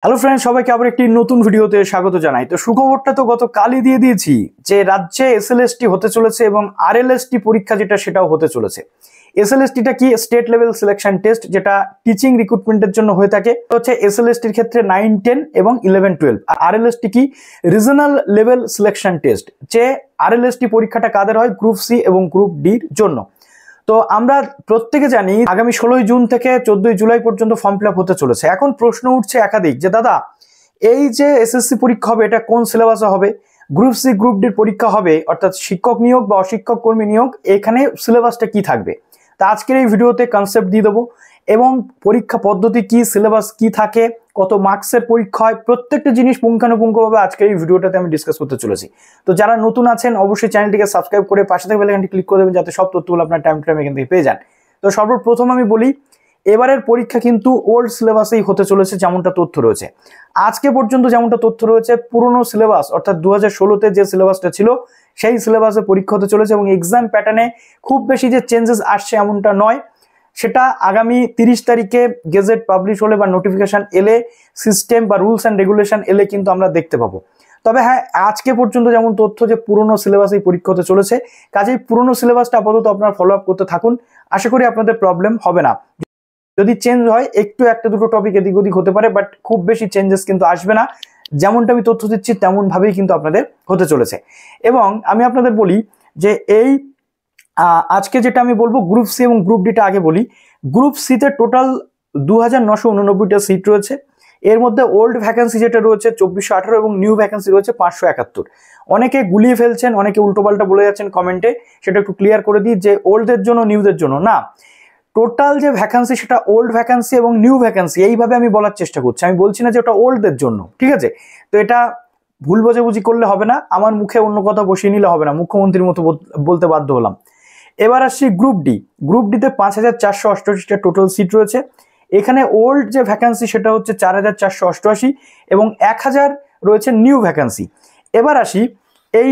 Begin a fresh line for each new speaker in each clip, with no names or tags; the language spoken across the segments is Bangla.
হ্যালো ফ্রেন্ডস, সবাইকে আবার একটি নতুন ভিডিওতে স্বাগত জানাই। তো সুখবরটা তো গতকালই দিয়ে দিয়েছি যে রাজ্যে এসএলএসটি হতে চলেছে এবং আরএলএসটি পরীক্ষা যেটা সেটাও হতে চলেছে। এসএলএসটিটা কি? স্টেট লেভেল সিলেকশন টেস্ট, যেটা টিচিং রিক্রুটমেন্টের জন্য হয়ে থাকে। হচ্ছে এসএলএসটির ক্ষেত্রে 9, 10 এবং 11, 12। আর আরএলএসটি কি? Regional level selection test. যে আরএলএসটি পরীক্ষাটা কাদের হয়? গ্রুপ সি এবং গ্রুপ ডির জন্য। তো আমরা প্রত্যেকে জানি আগামী 16 জুন থেকে 14 জুলাই পর্যন্ত ফর্ম ফিল আপ হতে চলেছে। এখন প্রশ্ন উঠছে একাধিক যে দাদা, এই যে এসএসসি পরীক্ষা হবে এটা কোন সিলেবাসে হবে? গ্রুপ সি গ্রুপ ডির পরীক্ষা হবে, অর্থাৎ শিক্ষক নিয়োগ বা অশিক্ষক কর্মী নিয়োগ, এখানে সিলেবাসটা কি থাকবে? তা আজকের এই ভিডিওতে কনসেপ্ট দিয়ে দেবো এবং পরীক্ষা পদ্ধতি কি, সিলেবাস কি থাকে, কত মার্কসের পরীক্ষা হয়, প্রত্যেকটা জিনিস পুঙ্খানুপুঙ্খভাবে আজকের এই ভিডিওটাতে আমি ডিসকাস করতে চলেছি। তো যারা নতুন আছেন অবশ্যই চ্যানেলটিকে সাবস্ক্রাইব করে পাশে থেকে বেল আইকনটি ক্লিক করে দেবেন, যাতে সব তথ্যগুলো আপনার টাইম এখান থেকে পেয়ে যান। তো সর্বপ্রথম আমি বলি, এবারের পরীক্ষা কিন্তু ওল্ড সিলেবাসেই হতে চলেছে, যেমনটা তথ্য রয়েছে আজকে পর্যন্ত, যেমনটা তথ্য রয়েছে পুরনো সিলেবাস, অর্থাৎ 2016-তে যে সিলেবাসটা ছিল সেই সিলেবাসে পরীক্ষা হতে চলেছে এবং এক্সাম প্যাটার্নে খুব বেশি যে চেঞ্জেস আসছে এমনটা নয়। সেটা আগামী 30 তারিখে গেজেট পাবলিশ হলে বা নোটিফিকেশন এলে, সিস্টেম বা রুলস অ্যান্ড রেগুলেশন এলে কিন্তু আমরা দেখতে পাবো। তবে হ্যাঁ, আজকে পর্যন্ত যেমন তথ্য যে পুরনো সিলেবাসেই পরীক্ষা হতে চলেছে, কাজেই পুরনো সিলেবাসটা আপাতত আপনারা ফলো আপ করতে থাকুন। আশা করি আপনাদের প্রবলেম হবে না। যদি চেঞ্জ হয় একটু একটা দুটো টপিক এদিক ওদিক হতে পারে, বাট খুব বেশি চেঞ্জেস কিন্তু আসবে না। যেমনটা আমি তথ্য দিচ্ছি তেমন ভাবেই কিন্তু আপনাদের হতে চলেছে। এবং আমি আপনাদের বলি যে এই আজকে যেটা আমি বলবো গ্রুপ সি এবং গ্রুপ ডিটা আগে বলি। গ্রুপ সিতে টোটাল 2989টা সিট রয়েছে। এর মধ্যে ওল্ড ভ্যাকেন্সি যেটা রয়েছে 2418 এবং নিউ ভ্যাকেন্সি রয়েছে 571। অনেকে গুলিয়ে ফেলছেন, অনেকে উল্টোপাল্টা বলে যাচ্ছেন কমেন্টে, সেটা একটু ক্লিয়ার করে দিই যে ওল্ডদের জন্য নিউদের জন্য না, টোটাল যে ভ্যাকেন্সি সেটা ওল্ড ভ্যাকেন্সি এবং নিউ ভ্যাকেন্সি, এইভাবে আমি বলার চেষ্টা করছি। আমি বলছি না যে ওটা ওল্ডদের জন্য, ঠিক আছে? তো এটা ভুল বোঝাবুঝি করলে হবে না, আমার মুখে অন্য কথা বসিয়ে নিলে হবে না, মুখ্যমন্ত্রীর মতো বলতে বাধ্য হলাম। এবার আসছি গ্রুপ ডি। গ্রুপ ডিতে 5488টা টোটাল সিট রয়েছে। এখানে ওল্ড যে ভ্যাকেন্সি সেটা হচ্ছে 4488 এবং 1000 রয়েছে নিউ ভ্যাকেন্সি। এবার আসি এই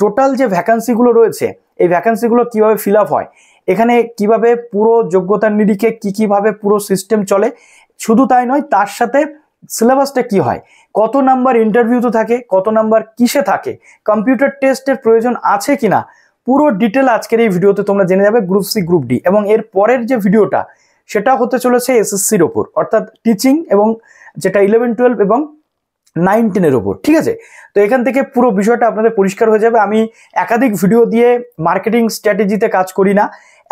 টোটাল যে ভ্যাকেন্সিগুলো রয়েছে, এই ভ্যাকেন্সিগুলো কিভাবে ফিল আপ হয়, এখানে কিভাবে পুরো যোগ্যতার নিরিখে কিভাবে পুরো সিস্টেম চলে, শুধু তাই নয় তার সাথে সিলেবাসটা কি হয়, কত নাম্বার ইন্টারভিউতে থাকে, কত নাম্বার কিসে থাকে, কম্পিউটার টেস্টের প্রয়োজন আছে কিনা, পুরো ডিটেল আজকের এই ভিডিওতে তোমরা জেনে যাবে গ্রুপ সি গ্রুপ ডি। এবং এর পরের যে ভিডিওটা সেটা হতে চলেছে এসএসসির ওপর, অর্থাৎ টিচিং এবং যেটা 11, 12 এবং 9, 10-এর ওপর, ঠিক আছে? তো এখান থেকে পুরো বিষয়টা আপনাদের পরিষ্কার হয়ে যাবে। আমি একাধিক ভিডিও দিয়ে মার্কেটিং স্ট্র্যাটেজিতে কাজ করি না,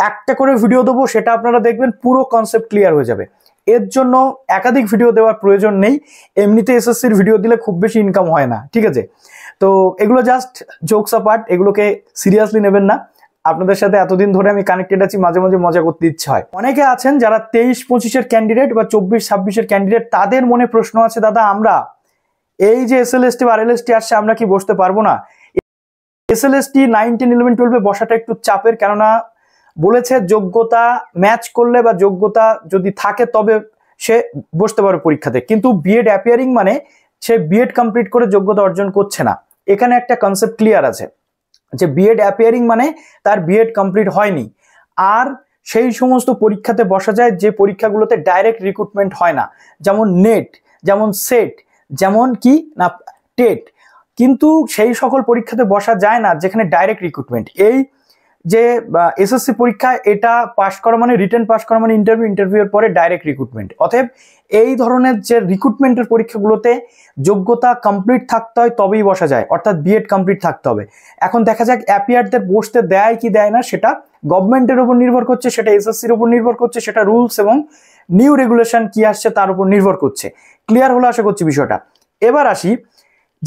একটা করে ভিডিও দেবো, সেটা আপনারা দেখবেন পুরো কনসেপ্ট ক্লিয়ার হয়ে যাবে। এর জন্য একাধিক ভিডিও দেওয়ার প্রয়োজন নেই, এমনিতে এসএসসির ভিডিও দিলে খুব বেশি ইনকাম হয় না, ঠিক আছে? তো এগুলো জাস্ট জোকস অ্যাপার্ট, এগুলোকে সিরিয়াসলি নেবেন না। আপনাদের সাথে এতদিন ধরে আমি কানেক্টেড আছি, মাঝে মাঝে মজা করতে ইচ্ছে হয়। অনেকে আছেন যারা 23-25-এর ক্যান্ডিডেট বা 24-26-এর ক্যান্ডিডেট, তাদের মনে প্রশ্ন আছে, দাদা আমরা এই যে এসএলএসটি বা আরএলএসটি আসছে আমরা কি বসতে পারবো না? এসএলএসটি 9, 10, 11, 12-এ বসাটা একটু চাপের, কেননা বলেছে যোগ্যতা ম্যাচ করলে বা যোগ্যতা যদি থাকে তবে সে বসতে পারে পরীক্ষাতে, কিন্তু বিএড অ্যাপিয়ারিং মানে সে বিএড কমপ্লিট করে যোগ্যতা অর্জন করছে না। এখানে একটা কনসেপ্ট ক্লিয়ার আছে যে বিএড অ্যাপিয়ারিং মানে তার বিএড কমপ্লিট হয়নি। আর সেই সমস্ত পরীক্ষাতে বসা যায় যে পরীক্ষাগুলোতে ডাইরেক্ট রিক্রুটমেন্ট হয় না, যেমন নেট, যেমন সেট, যেমন কি না টেট। কিন্তু সেই সকল পরীক্ষাতে বসা যায় না যেখানে ডাইরেক্ট রিক্রুটমেন্ট। এই যে এসএসসি পরীক্ষা, এটা পাস করা মানে রিটেন পাস করা মানে ইন্টারভিউর পরে ডাইরেক্ট রিক্রুটমেন্ট। অতএব এই ধরনের যে রিক্রুটমেন্টের পরীক্ষাগুলোতে যোগ্যতা কমপ্লিট থাকতে হয় তবেই বসা যায়, অর্থাৎ বিএড কমপ্লিট থাকতে হবে। এখন দেখা যাক অ্যাপিয়ারদের বসতে দেয় কি দেয় না, সেটা গভর্নমেন্টের উপর নির্ভর করছে, সেটা এসএসসির উপর নির্ভর করছে, সেটা রুলস এবং নিউ রেগুলেশন কি আসছে তার উপর নির্ভর করছে। ক্লিয়ার হলো আশা করছি বিষয়টা। এবার আসি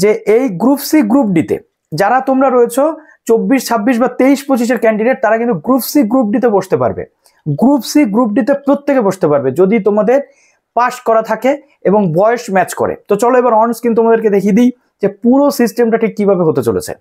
যে এই গ্রুপ সি গ্রুপ ডিতে যারা তোমরা রয়েছো 24-26 বা 23-25-এর ক্যান্ডিডেট, তারা কিন্তু গ্রুপ সি গ্রুপ ডিতে বসতে পারবে। গ্রুপ সি গ্রুপ ডিতে প্রত্যেকে বসতে পারবে যদি তোমাদের পাস করা থাকে এবং বয়স ম্যাচ করে। তো চলো এবার অন স্ক্রিন তোমাদেরকে দেখিয়ে দিই যে পুরো সিস্টেমটা ঠিক কিভাবে হতে চলেছে।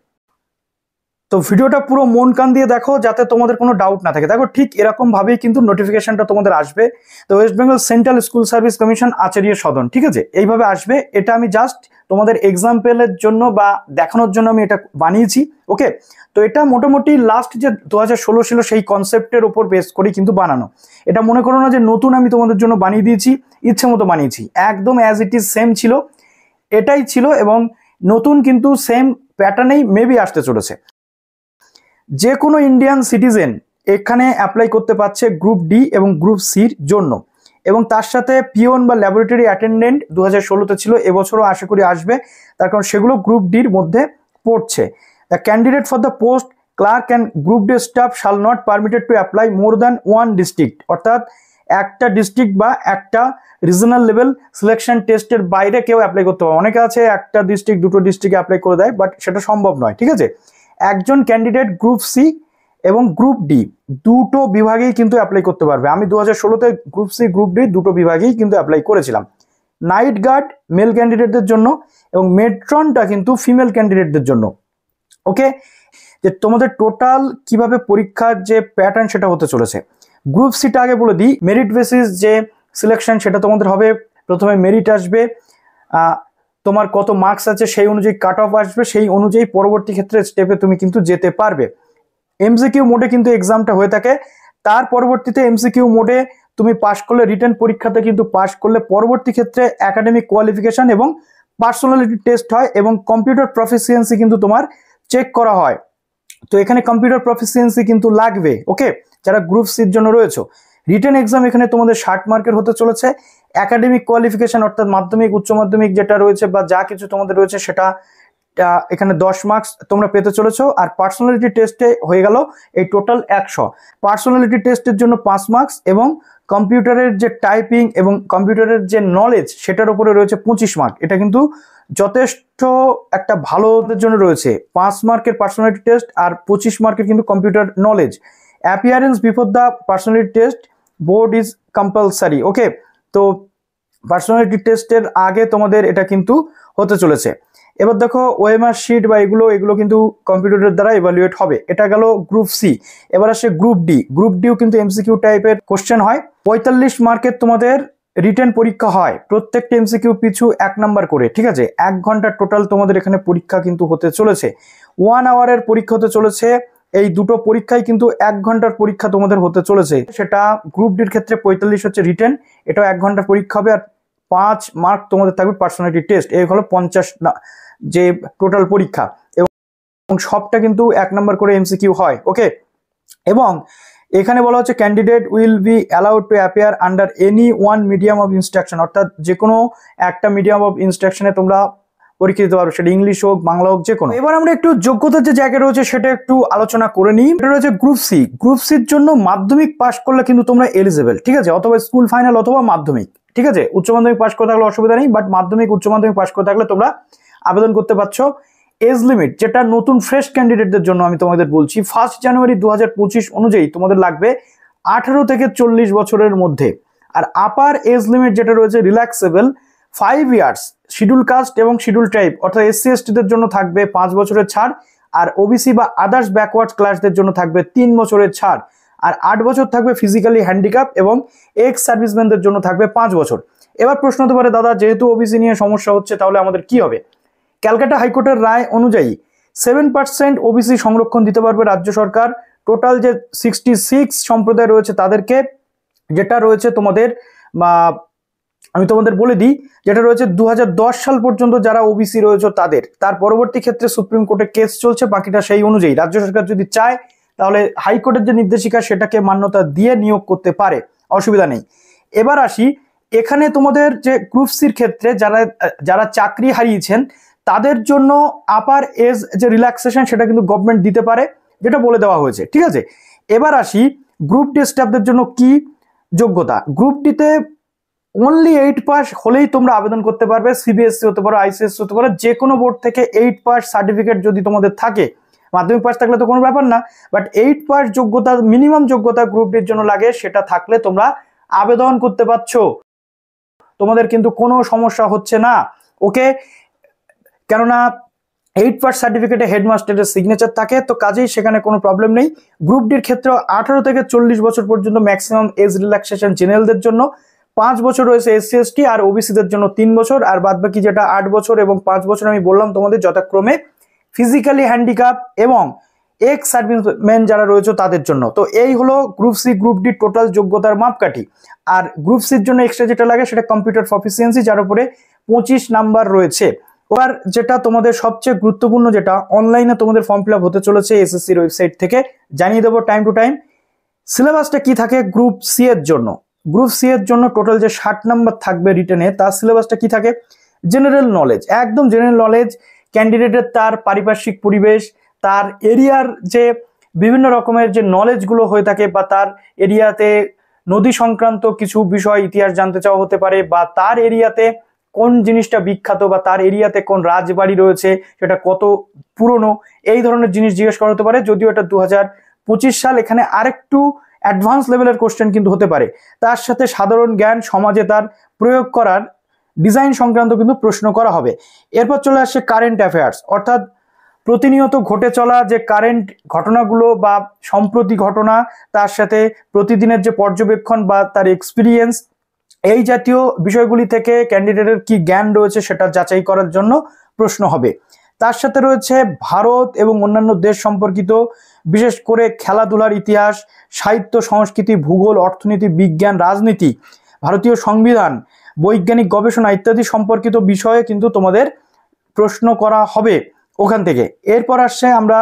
তো ভিডিওটা পুরো মন কান দিয়ে দেখো যাতে তোমাদের কোনো ডাউট না থাকে। দেখো ঠিক এরকম ভাবেই কিন্তু নোটিফিকেশনটা তোমাদের আসবে। তো West Bengal Central School Service Commission Acharya Sadan, ঠিক আছে, এইভাবে আসবে। এটা আমি জাস্ট তোমাদের এক্সাম্পলের জন্য বা দেখানোর জন্য আমি এটা বানিয়েছি। ওকে, তো এটা মোটামুটি লাস্ট যে 2016 ছিল সেই কনসেপ্টের উপর বেস করে কিন্তু বানানো। এটা মনে করো না যে নতুন আমি তোমাদের জন্য বানিয়ে দিয়েছি, ইচ্ছে মতো বানিয়েছি, একদম অ্যাজ ইট ইজ সেম ছিল, এটাই ছিল, এবং নতুন কিন্তু সেম প্যাটার্নেই মেবি আসতে চলেছে। যে কোনো ইন্ডিয়ান সিটিজেন এখানে অ্যাপ্লাই করতে পারছে গ্রুপ ডি এবং গ্রুপ সির জন্য, এবং তার সাথে পিওন বা ল্যাবরেটরি অ্যাটেন্ডেন্ট 2016-তে ছিল, এবছরও আশা করি আসবে, তার কারণ সেগুলো গ্রুপ ডির মধ্যে পড়ছে। The candidate for the post clerk and group D staff shall not permitted to apply more than one district, অর্থাৎ একটা ডিস্ট্রিক্ট বা একটা রিজনাল লেভেল সিলেকশন টেস্টের বাইরে কেউ অ্যাপ্লাই করতে পারে। অনেকে আছে একটা ডিস্ট্রিক্ট দুটো ডিস্ট্রিক্টে অ্যাপ্লাই করে দেয়, বাট সেটা সম্ভব নয়, ঠিক আছে। একজন ক্যান্ডিডেট গ্রুপ সি এবং গ্রুপ ডি দুটো বিভাগেই কিন্তু অ্যাপ্লাই করতে পারবে। আমি 2016-তে গ্রুপ সি গ্রুপ ডি দুটো বিভাগেই কিন্তু অ্যাপ্লাই করেছিলাম। নাইট গার্ড মেল ক্যান্ডিডেটদের জন্য এবং মেট্রনটা কিন্তু ফিমেল ক্যান্ডিডেটদের জন্য। ওকে, যে তোমাদের টোটাল কিভাবে পরীক্ষার যে প্যাটার্ন সেটা হতে চলেছে। গ্রুপ সিটা আগে বলে দিই, মেরিট বেসিস যে সিলেকশন সেটা তোমাদের হবে। প্রথমে মেরিট আসবে, তোমার কত মার্কস আছে সেই অনুযায়ী কাট অফ আসবে, সেই অনুযায়ী পরবর্তী ক্ষেত্রে স্টেপে তুমি কিন্তু যেতে পারবে। এমসিকিউ মোডে কিন্তু এক্সামটা হয়ে থাকে। তার পরবর্তীতে এমসিকিউ মোডে তুমি পাস করলে, রিটেন পরীক্ষাতে কিন্তু পাস করলে পরবর্তী ক্ষেত্রে একাডেমিক কোয়ালিফিকেশন এবং পার্সোনালিটি টেস্ট হয়, এবং কম্পিউটার প্রফিসিয়েন্সি কিন্তু তোমার চেক করা হয়। তো এখানে কম্পিউটার প্রফিসিয়েন্সি কিন্তু লাগবে। ওকে, যারা গ্রুপ সির জন্য রয়েছে, রিটেন এক্সাম এখানে তোমাদের 60 মার্কের হতে চলেছে। একাডেমিক কোয়ালিফিকেশন অর্থাৎ মাধ্যমিক উচ্চ মাধ্যমিক যেটা রয়েছে বা যা কিছু তোমাদের রয়েছে সেটা এখানে 10 মার্কস তোমরা পেতে চলেছো। আর পার্সোনালিটি টেস্টে হয়ে গেল এই টোটাল 100। পার্সোনালিটি টেস্টের জন্য 5 মার্কস, এবং কম্পিউটারের যে টাইপিং এবং কম্পিউটারের যে নলেজ সেটার উপরে রয়েছে 25 মার্ক। এটা কিন্তু যথেষ্ট একটা ভালোদের জন্য রয়েছে। 5 মার্কের পার্সোনালিটি টেস্ট আর 25 মার্কের কিন্তু computer knowledge. Appearance before the personality test board is compulsory. Okay, তো পার্সোনালিটি টেস্টের আগে তোমাদের এটা কিন্তু হতে চলেছে। এবার দেখো ওএমআর শিট বা এগুলো কিন্তু কম্পিউটারের দ্বারা ইভালুয়েট হবে। এটা গেল গ্রুপ সি। এবার আসে গ্রুপ ডি। গ্রুপ ডিও কিন্তু এমসিকিউ টাইপের কোশ্চেন হয়। 45 মার্কের তোমাদের রিটেন পরীক্ষা হয়, প্রত্যেকটা এমসিকিউ পিছু 1 নাম্বার করে, ঠিক আছে। 1 ঘন্টা টোটাল তোমাদের এখানে পরীক্ষা কিন্তু হতে চলেছে। 1 আওয়ারের পরীক্ষা হতে চলেছে। এই দুটো পরীক্ষায় কিন্তু 1 ঘন্টার পরীক্ষা তোমাদের হতে চলেছে। সেটা গ্রুপ ডির ক্ষেত্রে 45 হচ্ছে রিটেন, এটাও 1 ঘন্টার পরীক্ষা হবে, আর 5 মার্ক তোমাদের থাকবে পার্সোনালিটি টেস্ট। এই হলো 50 যে টোটাল পরীক্ষা, এবং সবটা কিন্তু 1 নাম্বার করে এমসিকিউ হয়। ওকে, এবং এখানে বলা হচ্ছে candidate will be allowed to appear under any one medium of instruction, অর্থাৎ যে কোনো একটা মিডিয়াম অফ ইনস্ট্রাকশনে তোমরা পরীক্ষা দিতে পারবে, সেটা ইংলিশ হোক বাংলা হোক যে কোনো। এবার আমরা একটু যোগ্যতার যে জায়গা রয়েছে সেটা একটু আলোচনা করে নিই। এটা রয়েছে গ্রুপ সি। গ্রুপ সির জন্য মাধ্যমিক পাস করলে কিন্তু তোমরা এলিজেবল, ঠিক আছে, অথবা স্কুল ফাইনাল অথবা মাধ্যমিক, ঠিক আছে। উচ্চ মাধ্যমিক পাস করে থাকলে অসুবিধা নেই, বাট মাধ্যমিক উচ্চ মাধ্যমিক পাস করে থাকলে তোমরা আবেদন করতে পারছো। এজ লিমিট যেটা নতুন ফ্রেশ ক্যান্ডিডেটদের জন্য আমি তোমাদের বলছি, 1 জানুয়ারি 2025 অনুযায়ী তোমাদের লাগবে 18 থেকে 40 বছরের মধ্যে। আর আপার এজ লিমিট যেটা রয়েছে রিল্যাক্সেবল 5 ইয়ার্স। শিডিউল কাস্ট এবং শিডিউল ট্রাইব অর্থাৎ SC ST-দের জন্য থাকবে 5 বছরের ছাড়, আর ওবিসি বা আদার্স ব্যাকওয়ার্ড ক্লাসদের জন্য থাকবে 3 বছরের ছাড়, আর 8 বছর থাকবে ফিজিক্যালি হ্যান্ডিক্যাপ এবং এক্স সার্ভিসম্যানদের জন্য থাকবে 5 বছর। এবার প্রশ্ন হতে পারে, দাদা যেহেতু ওবিসি নিয়ে সমস্যা হচ্ছে তাহলে আমাদের কি হবে? ক্যালকাটা হাইকোর্টের রায় অনুযায়ী 7% ওবিসি সংরক্ষণ দিতে পারবে রাজ্য সরকার। টোটাল যে 66 সম্প্রদায় রয়েছে তাদেরকে, যেটা রয়েছে তোমাদের আমি তোমাদের বলে দিই, যেটা রয়েছে 2010 সাল পর্যন্ত যারা ওবিসি রয়েছে তাদের। তার পরবর্তী ক্ষেত্রে সুপ্রিম কোর্টে কেস চলছে, বাকিটা সেই অনুযায়ী রাজ্য সরকার যদি চায় তাহলে হাইকোর্টের যে নির্দেশিকা সেটাকে মান্যতা দিয়ে নিয়োগ করতে পারে, অসুবিধা নেই। এবার আসি, এখানে তোমাদের যে গ্রুপ সির ক্ষেত্রে যারা চাকরি হারিয়েছেন তাদের জন্য আপার এজ যে রিল্যাক্সেশন সেটা কিন্তু গভর্নমেন্ট দিতে পারে, যেটা বলে দেওয়া হয়েছে, ঠিক আছে। এবার আসি গ্রুপ ডি স্টাফদের জন্য কি যোগ্যতা। গ্রুপ ডিতে অনলি 8 পাস হলেই তোমরা আবেদন করতে পারবে। সিবিএসসি হতে পারো, আইসিএসসি হতে পারো, যে কোনো বোর্ড থেকে 8 পাস সার্টিফিকেট যদি তোমাদের থাকে, মাধ্যমিক পাস থাকলে তো কোনো ব্যাপার না, বাট 8 পাস যোগ্যতা, মিনিমাম যোগ্যতা গ্রুপ ডির জন্য লাগে, সেটা থাকলে তোমরা আবেদন করতে পারছো। তোমাদের কিন্তু কোনো সমস্যা হচ্ছে না। ওকে, কেননা 8 পাস সার্টিফিকেটে হেডমাস্টারের সিগনেচার থাকে, তো কাজেই সেখানে কোনো প্রবলেম নেই। গ্রুপ ডির ক্ষেত্রে 18 থেকে 40 বছর পর্যন্ত ম্যাক্সিমাম এজ রিল্যাক্সেশন জেনারেলদের জন্য, 5 বছর রয়েছে এসসি এসটি আর ওবিসিদের জন্য 3 বছর, আর বাদ বাকি যেটা 8 বছর এবং 5 বছর আমি বললাম তোমাদের যথাক্রমে ফিজিক্যালি হ্যান্ডিক্যাপ এবং এক্স সার্ভিসম্যান যারা রয়েছে তাদের জন্য। তো এই হলো group C group D total যোগ্যতার মাপকাঠি। আর গ্রুপ সির জন্য এক্সট্রা যেটা লাগে সেটা কম্পিউটার প্রফিসিয়েন্সি, যার উপরে 25 নাম্বার রয়েছে। এবার যেটা তোমাদের সবচেয়ে গুরুত্বপূর্ণ, যেটা অনলাইনে তোমাদের ফর্ম ফিল আপ হতে চলেছে এসএসসির ওয়েবসাইট থেকে, জানিয়ে দেবো টাইম টু টাইম। সিলেবাসটা কি থাকে গ্রুপ সি এর জন্য? গ্রুপ সি এর জন্য টোটাল যে 60 নাম্বার থাকবে রিটেনে, তার সিলেবাসটা কি থাকে? জেনারেল নলেজ, একদম জেনারেল নলেজ। ক্যান্ডিডেটের তার পারিপার্শ্বিক পরিবেশ, তার এরিয়ার যে বিভিন্ন রকমের যে নলেজগুলো হয়ে থাকে, বা তার এরিয়াতে নদী সংক্রান্ত কিছু বিষয় ইতিহাস জানতে চাওয়া হতে পারে, বা তার এরিয়াতে কোন জিনিসটা বিখ্যাত, বা তার এরিয়াতে কোন রাজবাড়ি রয়েছে সেটা কত পুরনো, এই ধরনের জিনিস জিজ্ঞেস করা হতে পারে। যদিও এটা 2025 সাল, এখানে আরেকটু অ্যাডভান্স লেভেলের কোশ্চেন কিন্তু হতে পারে। তার সাথে সাধারণ জ্ঞান, সমাজে তার প্রয়োগ করার ডিজাইন সংক্রান্ত কিন্তু প্রশ্ন করা হবে। এরপর চলে আসছে কারেন্ট অ্যাফেয়ার্স, অর্থাৎ প্রতিনিয়ত ঘটে চলা যে কারেন্ট ঘটনাগুলো বা সম্প্রতি ঘটনা, তার সাথে প্রতিদিনের যে পর্যবেক্ষণ বা তার এক্সপিরিয়েন্স, এই জাতীয় বিষয়গুলি থেকে ক্যান্ডিডেটের কি জ্ঞান রয়েছে সেটা যাচাই করার জন্য প্রশ্ন হবে। তার সাথে রয়েছে ভারত এবং অন্যান্য দেশ সম্পর্কিত, বিশেষ করে খেলাধুলার ইতিহাস, সাহিত্য, সংস্কৃতি, ভূগোল, অর্থনীতি, বিজ্ঞান, রাজনীতি, ভারতীয় সংবিধান, বৈজ্ঞানিক গবেষণা ইত্যাদি সম্পর্কিত বিষয়ে কিন্তু তোমাদের প্রশ্ন করা হবে ওখান থেকে। এরপর আসছে আমরা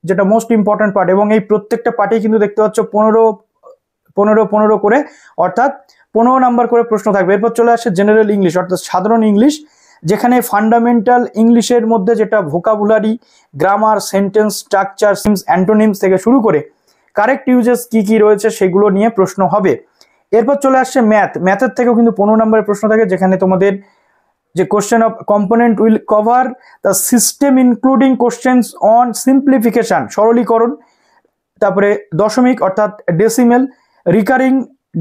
যেটা মোস্ট ইম্পর্টেন্ট পার্ট, এবং এই প্রত্যেকটা পার্টেই কিন্তু দেখতে পাচ্ছ 15 করে, অর্থাৎ 15 নাম্বার করে প্রশ্ন থাকবে। এরপর চলে আসছে জেনারেল ইংলিশ, অর্থাৎ সাধারণ ইংলিশ, যেখানে ফান্ডামেন্টাল ইংলিশের মধ্যে যেটা vocabulary, grammar, sentence structure, seems, antonyms থেকে শুরু করে কারেক্ট ইউজেস কি কি রয়েছে সেগুলো নিয়ে প্রশ্ন হবে। এরপর চলে আসছে ম্যাথের থেকেও কিন্তু 15 নম্বরের প্রশ্ন থাকে, যেখানে তোমাদের যে question of component will cover the system including questions on simplification, সরলীকরণ, তারপরে দশমিক অর্থাৎ ডেসিমেল, রিকারিং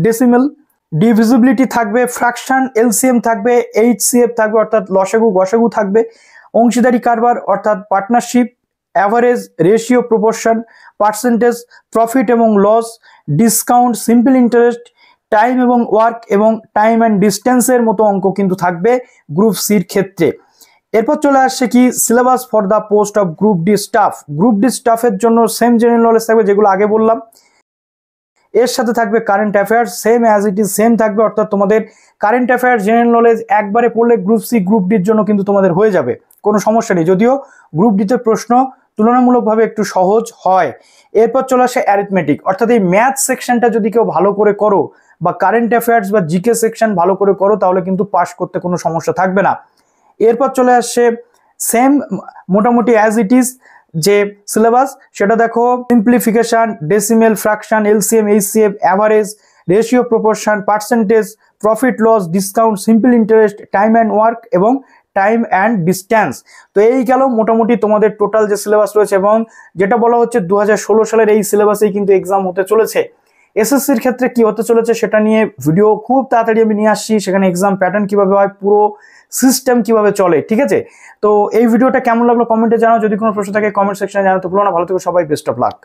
ডেসিমেল, ডিভিজিবিলিটি থাকবে, ফ্র্যাকশন, এলসিএম থাকবে, এইচসিএফ থাকবে অর্থাৎ লসাগু গসাগু থাকবে, অংশীদারি কারবার অর্থাৎ partnership, average, ratio, proportion, percentage, profit এবং loss, discount, simple interest, time এবং ওয়ার্ক এবং টাইম অ্যান্ড ডিস্টেন্সের মতো অঙ্ক কিন্তু থাকবে গ্রুপ সির ক্ষেত্রে। এরপর চলে আসছে কি syllabus for the post of group D staff. Group D স্টাফের জন্য সেম জেনারেল নলেজ থাকবে যেগুলো আগে বললাম, এর সাথে থাকবে current affairs, same as it is same থাকবে, অর্থাৎ তোমাদের কারেন্ট অ্যাফেয়ার্স, জেনারেল নলেজ একবারে পড়লে গ্রুপ সি গ্রুপ ডির জন্য কিন্তু তোমাদের হয়ে যাবে, কোনো সমস্যা নেই। যদিও গ্রুপ ডিতে প্রশ্ন তুলনামূলকভাবে একটু সহজ হয়। এরপর চলে আসে অ্যারিথমেটিক, অর্থাৎ এই ম্যাথ সেকশনটা যদি কেউ ভালো করে করো, বা কারেন্ট অ্যাফেয়ার্স বা জিকে সেকশন ভালো করে করো, তাহলে কিন্তু পাস করতে কোনো সমস্যা থাকবে না। এরপর চলে আসছে সেম মোটামুটি অ্যাজ ইট ইজ যে সিলেবাস, সেটা দেখো simplification, decimal, fraction, LCM, HCF, average, ratio, proportion, percentage, profit loss, discount, simple interest, time and work এবং টাইম অ্যান্ড ডিস্টেন্স। তো এই গেল মোটামুটি তোমাদের টোটাল যে সিলেবাস রয়েছে, এবং যেটা বলা হচ্ছে 2016 সালের এই সিলেবাসেই কিন্তু এক্সাম হতে চলেছে। এসএসসির ক্ষেত্রে কি হতে চলেছে সেটা নিয়ে ভিডিও খুব তাড়াতাড়ি আমি নিয়ে আসছি, সেখানে এক্সাম প্যাটার্ন কিভাবে হয়, পুরো সিস্টেম কিভাবে চলে, ঠিক আছে? তো এই ভিডিওটা কেমন লাগলো কমেন্টে জানাও, যদি কোনো প্রশ্ন থাকে কমেন্ট সেকশনে জানাতে ভুলো না। ভালো থেকো সবাই, বেস্ট অফ লাক।